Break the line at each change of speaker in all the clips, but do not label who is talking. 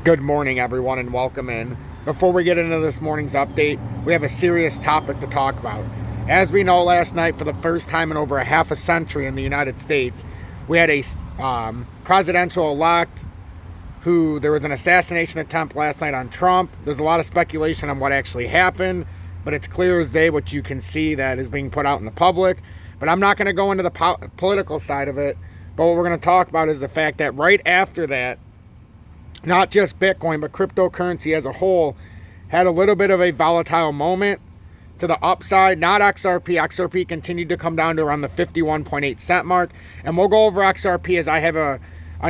Good morning, everyone, and welcome in. Before we get into this morning's update, we have a serious topic to talk about. As we know, last night, for the first time in over a half a century in the United States, we had a presidential-elect who, there was an assassination attempt last night on Trump. There's a lot of speculation on what actually happened, but it's clear as day what you can see that is being put out in the public. But I'm not going to go into the political side of it, but what we're going to talk about is the fact that right after that, not just Bitcoin, but cryptocurrency as a whole had a little bit of a volatile moment to the upside. Not XRP. XRP continued to come down to around the 51.8 cent mark. And we'll go over XRP as I have a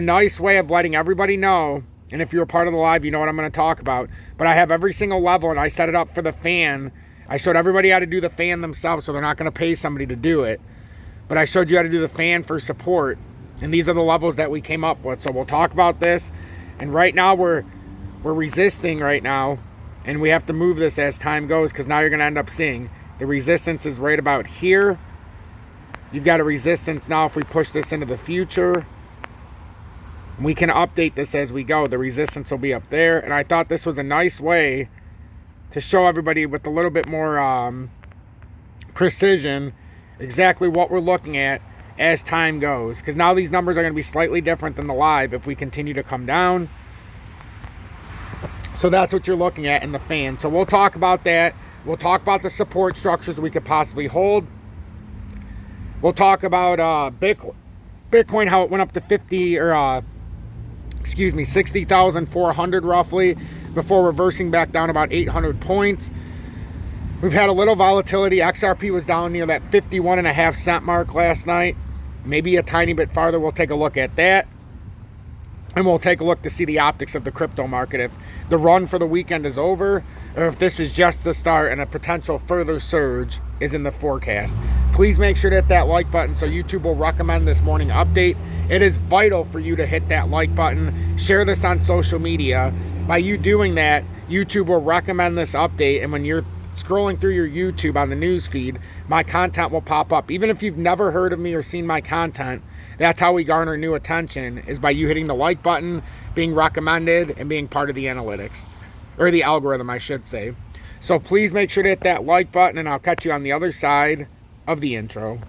nice way of letting everybody know. And if you're a part of the live, you know what I'm going to talk about. But I have every single level, and I set it up for the fan. I showed everybody how to do the fan themselves, so they're not going to pay somebody to do it. But I showed you how to do the fan for support. And these are the levels that we came up with. So we'll talk about this. And right now we're resisting right now, and we have to move this as time goes, because now you're going to end up seeing the resistance is right about here. You've got a resistance now if we push this into the future. We can update this as we go. The resistance will be up there, and I thought this was a nice way to show everybody with a little bit more precision exactly what we're looking at as time goes, because now these numbers are going to be slightly different than the live if we continue to come down. So that's what you're looking at in the fan. So we'll talk about that. We'll talk about the support structures we could possibly hold. We'll talk about Bitcoin, how it went up to 60,400 roughly before reversing back down about 800 points. We've had a little volatility. XRP was down near that 51.5 cent mark last night. Maybe a tiny bit farther. We'll take a look at that. And we'll take a look to see the optics of the crypto market. If the run for the weekend is over, or if this is just the start and a potential further surge is in the forecast. Please make sure to hit that like button so YouTube will recommend this morning update. It is vital for you to hit that like button. Share this on social media. By you doing that, YouTube will recommend this update, and when you're scrolling through your YouTube on the news feed, my content will pop up. Even if you've never heard of me or seen my content, that's how we garner new attention, is by you hitting the like button, being recommended, and being part of the analytics, or the algorithm, I should say. So please make sure to hit that like button, and I'll catch you on the other side of the intro.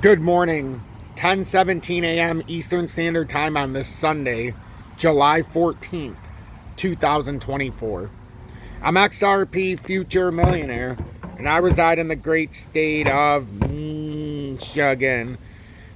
Good morning, 10:17 a.m. Eastern Standard Time on this Sunday, July 14th, 2024. I'm XRP Future Millionaire, and I reside in the great state of Michigan.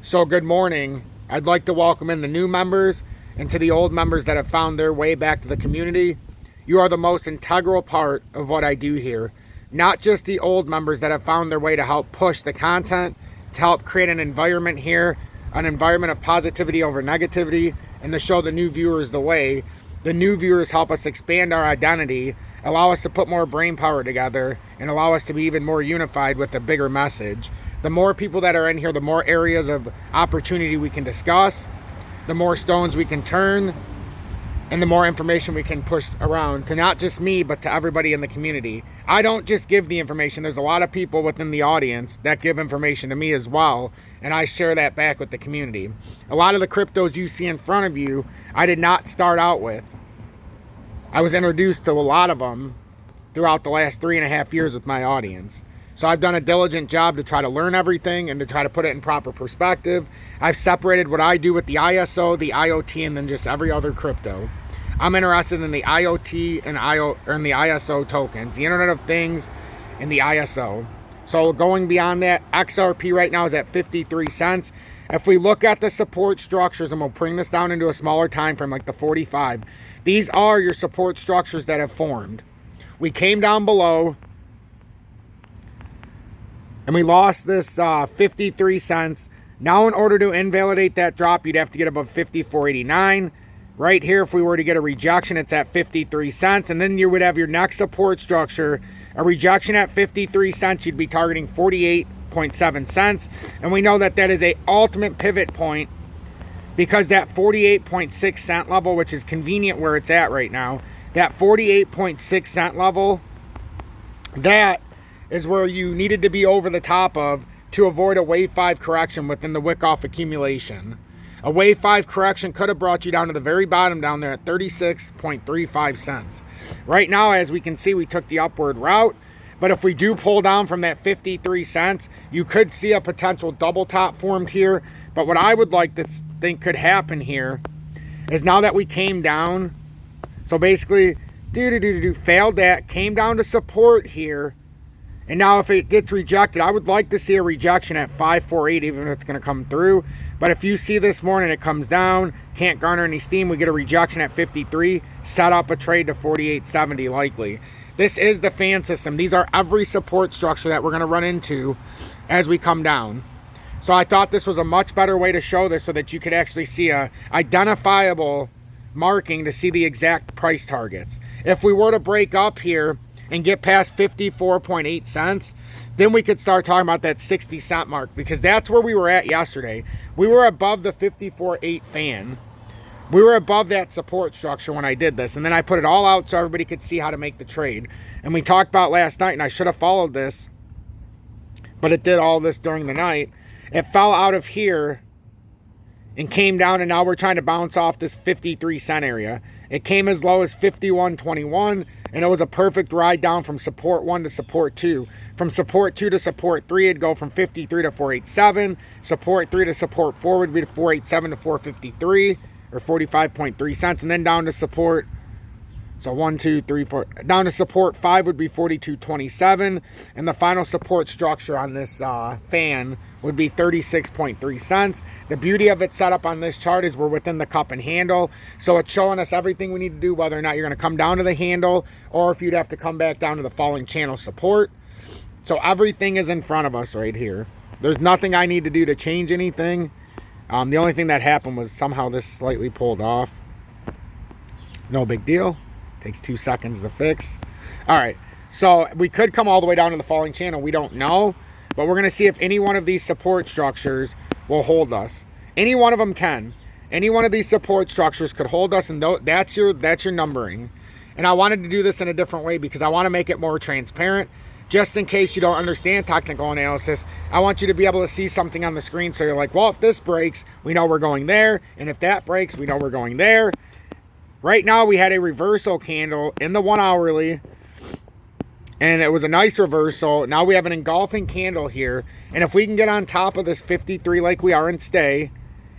So good morning. I'd like to welcome in the new members and to the old members that have found their way back to the community. You are the most integral part of what I do here. Not just the old members that have found their way to help push the content, to help create an environment here, an environment of positivity over negativity, and to show the new viewers the way. The new viewers help us expand our identity, allow us to put more brain power together, and allow us to be even more unified with a bigger message. The more people that are in here, the more areas of opportunity we can discuss, the more stones we can turn, and the more information we can push around to not just me, but to everybody in the community. I don't just give the information. There's a lot of people within the audience that give information to me as well, and I share that back with the community. A lot of the cryptos you see in front of you, I did not start out with. I was introduced to a lot of them throughout the last 3.5 years with my audience. So I've done a diligent job to try to learn everything and to try to put it in proper perspective. I've separated what I do with the ISO, the IoT, and then just every other crypto. I'm interested in the IoT and the ISO tokens, the Internet of Things and the ISO. So going beyond that, XRP right now is at 53 cents. If we look at the support structures, and we'll bring this down into a smaller time frame like the 45, these are your support structures that have formed. We came down below and we lost this 53 cents. Now in order to invalidate that drop, you'd have to get above 54.89. Right here, if we were to get a rejection, it's at 53 cents. And then you would have your next support structure, a rejection at 53 cents. You'd be targeting 48.7 cents. And we know that that is a ultimate pivot point, because that 48.6 cent level, which is convenient where it's at right now, that 48.6 cent level, that is where you needed to be over the top of to avoid a wave 5 correction within the wick-off accumulation. A wave 5 correction could have brought you down to the very bottom down there at 36.35 cents. Right now, as we can see, we took the upward route. But if we do pull down from that 53 cents, you could see a potential double top formed here. But what I would like to think could happen here is, now that we came down, so basically, failed that, came down to support here. And now if it gets rejected, I would like to see a rejection at 548, even if it's going to come through. But if you see this morning, it comes down, can't garner any steam, we get a rejection at 53, set up a trade to 48.70 likely. This is the fan system. These are every support structure that we're going to run into as we come down. So I thought this was a much better way to show this, so that you could actually see a identifiable marking to see the exact price targets. If we were to break up here and get past 54.8 cents, then we could start talking about that 60 cent mark, because that's where we were at yesterday. We were above the 54.8 fan. We were above that support structure when I did this, and then I put it all out so everybody could see how to make the trade. And we talked about last night, and I should have followed this, but it did all this during the night. It fell out of here and came down, and now we're trying to bounce off this 53 cent area. It came as low as 51.21, and it was a perfect ride down from support 1 to support 2. From support 2 to support 3, it'd go from 53 to 487. Support 3 to support 4 would be to 487 to 453, or 45.3 cents, and then down to support, so 1, 2, 3, 4, down to support 5 would be 42.27, and the final support structure on this fan would be 36.3 cents. The beauty of it set up on this chart is we're within the cup and handle, so it's showing us everything we need to do, whether or not you're going to come down to the handle, or if you'd have to come back down to the falling channel support. So everything is in front of us right here. There's nothing I need to do to change anything. The only thing that happened was somehow this slightly pulled off. No big deal. Takes 2 seconds to fix. All right, so we could come all the way down to the falling channel. We don't know, but we're going to see if any one of these support structures will hold us. Any one of them can. Any one of these support structures could hold us, and that's your numbering. And I wanted to do this in a different way because I want to make it more transparent. Just in case you don't understand technical analysis, I want you to be able to see something on the screen, so you're like, well, if this breaks, we know we're going there, and if that breaks, we know we're going there. Right now, we had a reversal candle in the 1 hourly, and it was a nice reversal. Now we have an engulfing candle here, and if we can get on top of this 53 like we are and stay,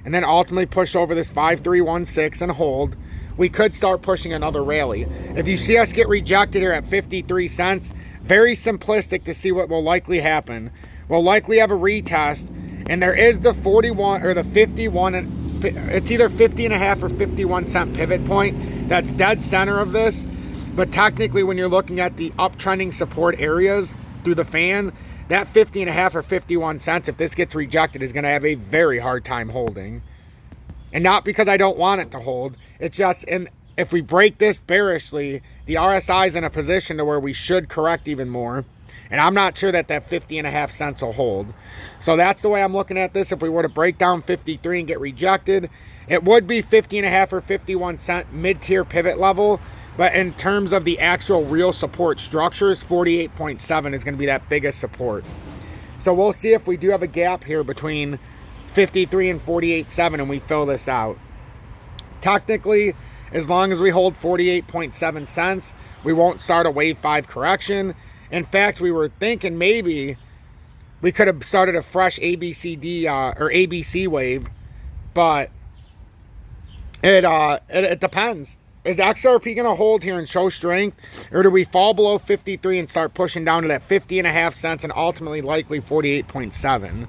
and then ultimately push over this 5316 and hold, we could start pushing another rally. If you see us get rejected here at 53 cents, very simplistic to see what will likely happen. We'll likely have a retest, and there is the 41 or the 51, it's either 50.5 or 51 cent pivot point that's dead center of this. But technically, when you're looking at the uptrending support areas through the fan, that 50.5 or 51 cents, if this gets rejected, is going to have a very hard time holding. And not because I don't want it to hold, it's just if we break this bearishly, the RSI is in a position to where we should correct even more. And I'm not sure that 50.5 cents will hold. So that's the way I'm looking at this. If we were to break down 53 and get rejected, it would be 50.5 or 51 cent mid-tier pivot level. But in terms of the actual real support structures, 48.7 is going to be that biggest support. So we'll see if we do have a gap here between 53 and 48.7 and we fill this out. Technically, as long as we hold 48.7 cents, we won't start a wave 5 correction. In fact, we were thinking maybe we could have started a fresh ABCD or ABC wave, but it depends. Is XRP going to hold here and show strength, or do we fall below 53 and start pushing down to that 50.5 cents and ultimately likely 48.7?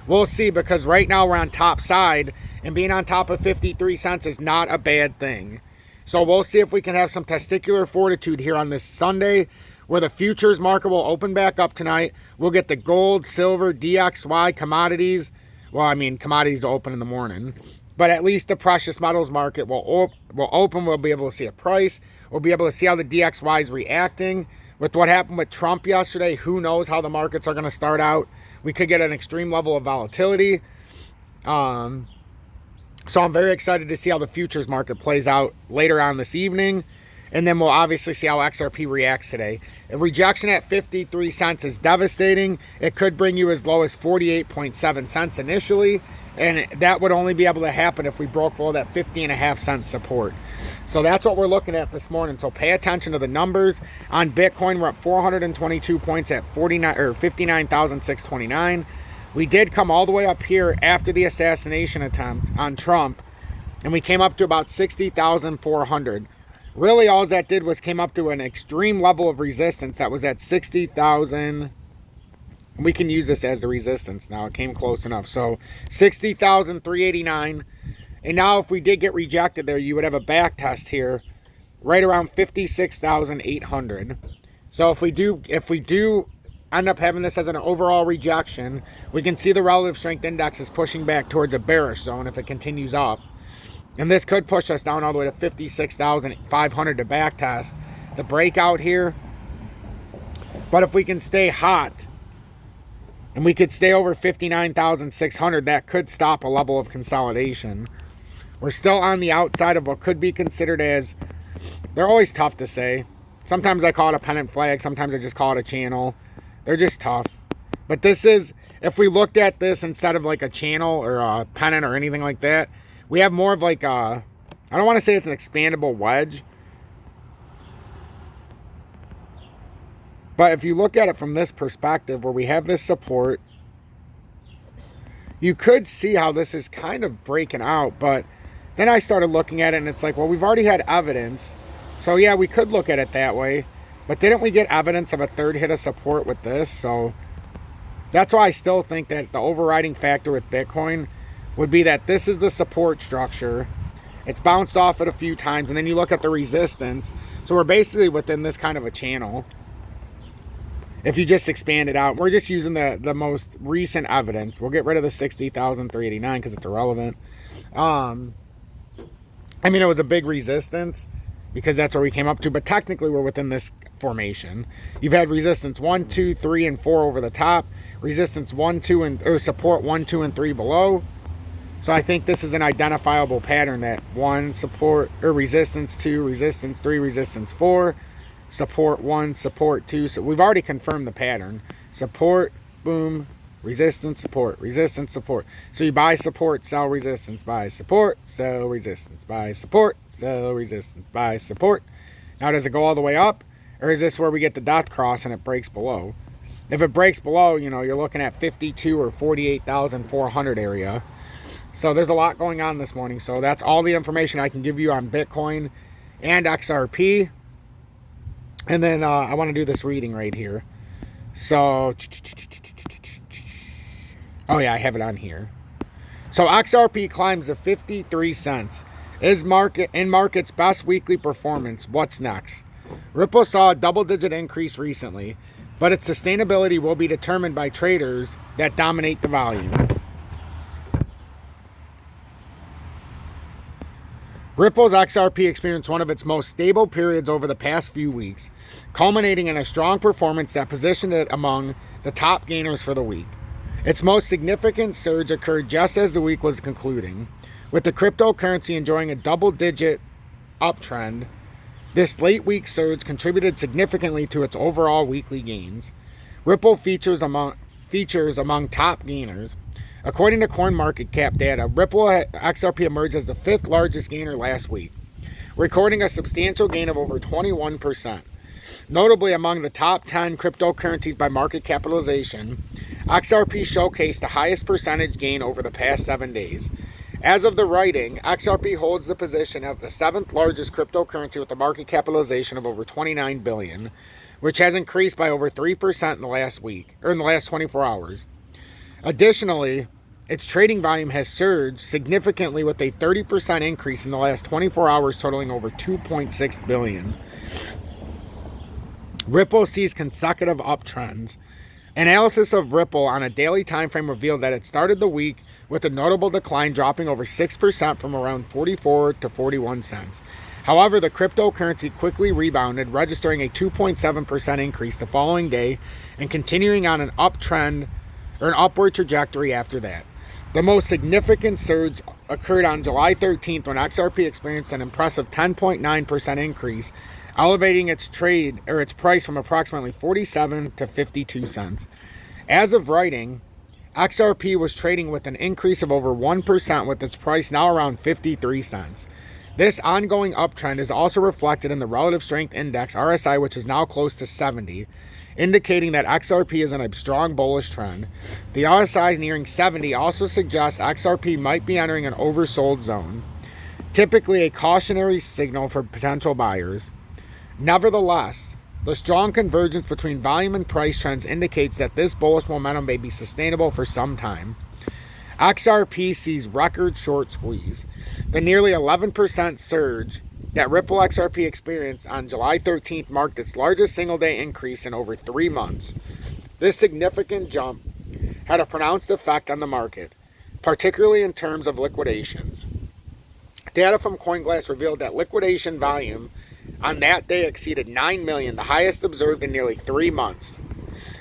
We'll see, because right now we're on top side, and being on top of 53 cents is not a bad thing. So we'll see if we can have some testicular fortitude here on this Sunday, where the futures market will open back up tonight. We'll get the gold, silver, DXY, commodities. Well, I mean, commodities will open in the morning. But at least the precious metals market will will open, we'll be able to see a price. We'll be able to see how the DXY is reacting. With what happened with Trump yesterday, who knows how the markets are going to start out. We could get an extreme level of volatility. So I'm very excited to see how the futures market plays out later on this evening. And then we'll obviously see how XRP reacts today. A rejection at 53 cents is devastating. It could bring you as low as 48.7 cents initially. And that would only be able to happen if we broke below that 50.5 cent support. So that's what we're looking at this morning. So pay attention to the numbers. On Bitcoin, we're up 422 points at 59,629. We did come all the way up here after the assassination attempt on Trump, and we came up to about 60,400. Really, all that did was came up to an extreme level of resistance that was at 60,000. We can use this as the resistance now. It came close enough. So 60,389. And now if we did get rejected there, you would have a back test here right around 56,800. So if we do end up having this as an overall rejection, we can see the relative strength index is pushing back towards a bearish zone if it continues up. And this could push us down all the way to 56,500 to back test the breakout here. But if we can stay hot and we could stay over 59,600, that could stop a level of consolidation. We're still on the outside of what could be considered as, they're always tough to say. Sometimes I call it a pennant flag. Sometimes I just call it a channel. They're just tough. But this is, if we looked at this instead of like a channel or a pennant or anything like that, we have more of like a, I don't want to say it's an expandable wedge. But if you look at it from this perspective where we have this support, you could see how this is kind of breaking out. But then I started looking at it and it's like, well, we've already had evidence. So yeah, we could look at it that way. But didn't we get evidence of a third hit of support with this? So that's why I still think that the overriding factor with Bitcoin would be that this is the support structure. It's bounced off it a few times. And then you look at the resistance. So we're basically within this kind of a channel. If you just expand it out. We're just using the most recent evidence. We'll get rid of the 60,389 because it's irrelevant. I mean, it was a big resistance because that's where we came up to. But technically, we're within this formation. You've had resistance 1, 2, 3, and 4 over the top. Resistance 1, 2, or support 1, 2, and 3 below. So I think this is an identifiable pattern that 1, support, or resistance 2, resistance 3, resistance 4, support 1, support 2. So we've already confirmed the pattern. Support, boom, resistance, support, resistance, support. So you buy support, sell resistance, buy support, sell resistance, buy support, sell resistance, buy support. Now does it go all the way up? Or is this where we get the death cross and it breaks below? If it breaks below, you know, you're looking at 52 or 48,400 area. So there's a lot going on this morning. So that's all the information I can give you on Bitcoin and XRP. And then I want to do this reading right here. So, oh yeah, I have it on here. So XRP climbs to 53 cents. Is market's best weekly performance. What's next? Ripple saw a double-digit increase recently, but its sustainability will be determined by traders that dominate the volume. Ripple's XRP experienced one of its most stable periods over the past few weeks, culminating in a strong performance that positioned it among the top gainers for the week. Its most significant surge occurred just as the week was concluding, with the cryptocurrency enjoying a double-digit uptrend. This late week surge contributed significantly to its overall weekly gains. Ripple features among top gainers. According to CoinMarketCap data, Ripple XRP emerged as the 5th largest gainer last week, recording a substantial gain of over 21%. Notably, among the top 10 cryptocurrencies by market capitalization, XRP showcased the highest percentage gain over the past 7 days. As of the writing, XRP holds the position of the 7th largest cryptocurrency with a market capitalization of over $29 billion, which has increased by over 3% in the last week, or in the last 24 hours. Additionally, its trading volume has surged significantly with a 30% increase in the last 24 hours, totaling over $2.6 billion. Ripple sees consecutive uptrends. Analysis of Ripple on a daily time frame revealed that it started the week with a notable decline dropping over 6% from around 44 to 41 cents. However, the cryptocurrency quickly rebounded, registering a 2.7% increase the following day and continuing on an uptrend or an upward trajectory after that. The most significant surge occurred on July 13th when XRP experienced an impressive 10.9% increase, elevating its price from approximately 47 to 52 cents. As of writing, XRP was trading with an increase of over 1%, with its price now around 53 cents. This ongoing uptrend is also reflected in the relative strength index RSI, which is now close to 70, indicating that XRP is in a strong bullish trend. The RSI nearing 70 also suggests XRP might be entering an oversold zone, typically a cautionary signal for potential buyers. Nevertheless, the strong convergence between volume and price trends indicates that this bullish momentum may be sustainable for some time. XRP sees record short squeeze. The nearly 11% surge that Ripple XRP experienced on July 13th marked its largest single-day increase in over 3 months. This significant jump had a pronounced effect on the market, particularly in terms of liquidations. Data from CoinGlass revealed that liquidation volume on that day exceeded 9 million, the highest observed in nearly 3 months.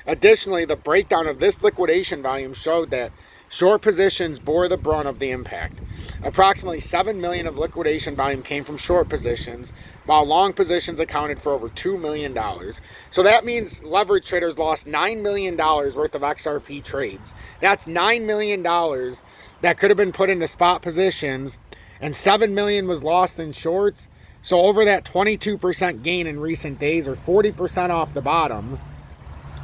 Additionally, the breakdown of this liquidation volume showed that short positions bore the brunt of the impact. Approximately 7 million of liquidation volume came from short positions, while long positions accounted for over $2 million. So that means leverage traders lost $9 million worth of XRP trades. That's $9 million that could have been put into spot positions, and 7 million was lost in shorts. So over that 22% gain in recent days, or 40% off the bottom,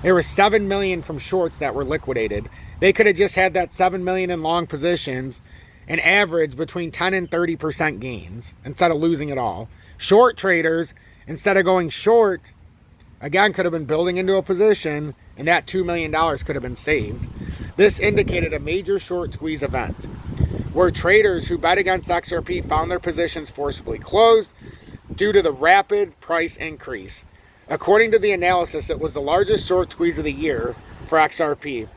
there was 7 million from shorts that were liquidated. They could have just had that 7 million in long positions and average between 10 and 30% gains instead of losing it all. Short traders, instead of going short, again, could have been building into a position, and that $2 million could have been saved. This indicated a major short squeeze event, where traders who bet against XRP found their positions forcibly closed due to the rapid price increase. According to the analysis, it was the largest short squeeze of the year for XRP.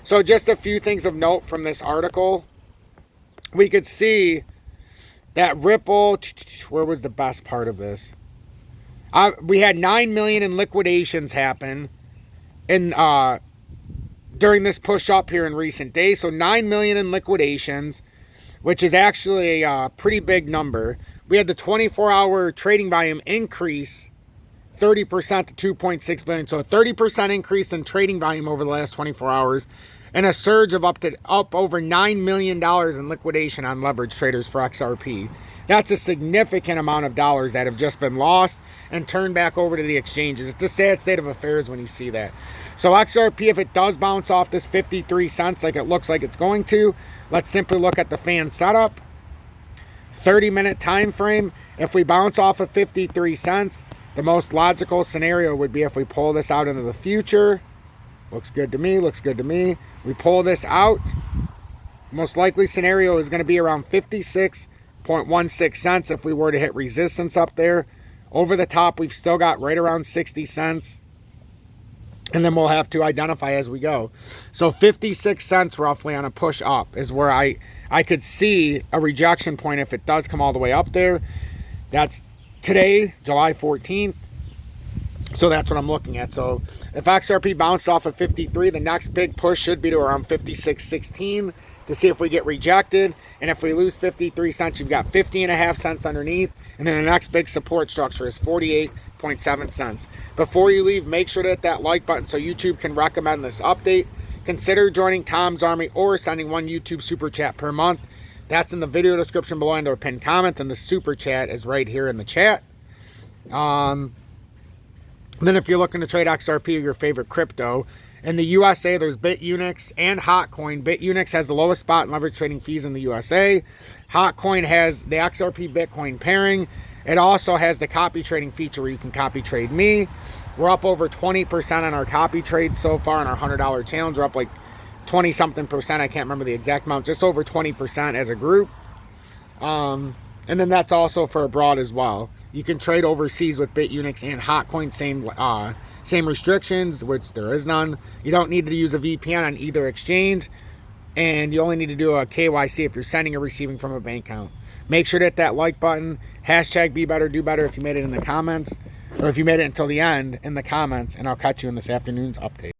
So just a few things of note from this article. We could see that Ripple, where was the best part of this? We had 9 million in liquidations happen during this push up here in recent days. So 9 million in liquidations, which is actually a pretty big number. We had the 24-hour trading volume increase 30% to 2.6 billion. So a 30% increase in trading volume over the last 24 hours, and a surge of up over $9 million in liquidation on leverage traders for XRP. That's a significant amount of dollars that have just been lost and turned back over to the exchanges. It's a sad state of affairs when you see that. So XRP, if it does bounce off this 53 cents like it looks like it's going to, let's simply look at the fan setup. 30-minute time frame. If we bounce off of 53 cents, the most logical scenario would be if we pull this out into the future. Looks good to me, looks good to me. We pull this out. Most likely scenario is going to be around 56.16 cents if we were to hit resistance up there. Over the top, we've still got right around 60 cents. And then we'll have to identify as we go. So 56 cents roughly on a push up is where I could see a rejection point if it does come all the way up there. That's today, July 14th. So that's what I'm looking at. So if XRP bounced off of 53, the next big push should be to around 56.16 to see if we get rejected. And if we lose 53 cents, you've got 50.5 cents underneath. And then the next big support structure is 48.7 cents. Before you leave, make sure to hit that like button so YouTube can recommend this update. Consider joining Tom's Army or sending one YouTube super chat per month. That's in the video description below and or pinned comments, and the super chat is right here in the chat. Then if you're looking to trade XRP or your favorite crypto, in the USA, there's BITUNIX and HOTCOIN. BITUNIX has the lowest spot and leverage trading fees in the USA. HOTCOIN has the XRP Bitcoin pairing. It also has the copy trading feature where you can copy trade me. We're up over 20% on our copy trade so far on our $100 challenge. We're up like 20-something percent. I can't remember the exact amount. Just over 20% as a group. And then that's also for abroad as well. You can trade overseas with BITUNIX and HOTCOIN. Same restrictions, which there is none. You don't need to use a VPN on either exchange. and you only need to do a KYC if you're sending or receiving from a bank account. Make sure to hit that like button, hashtag be better, do better if you made it in the comments, or if you made it until the end in the comments, and I'll catch you in this afternoon's update.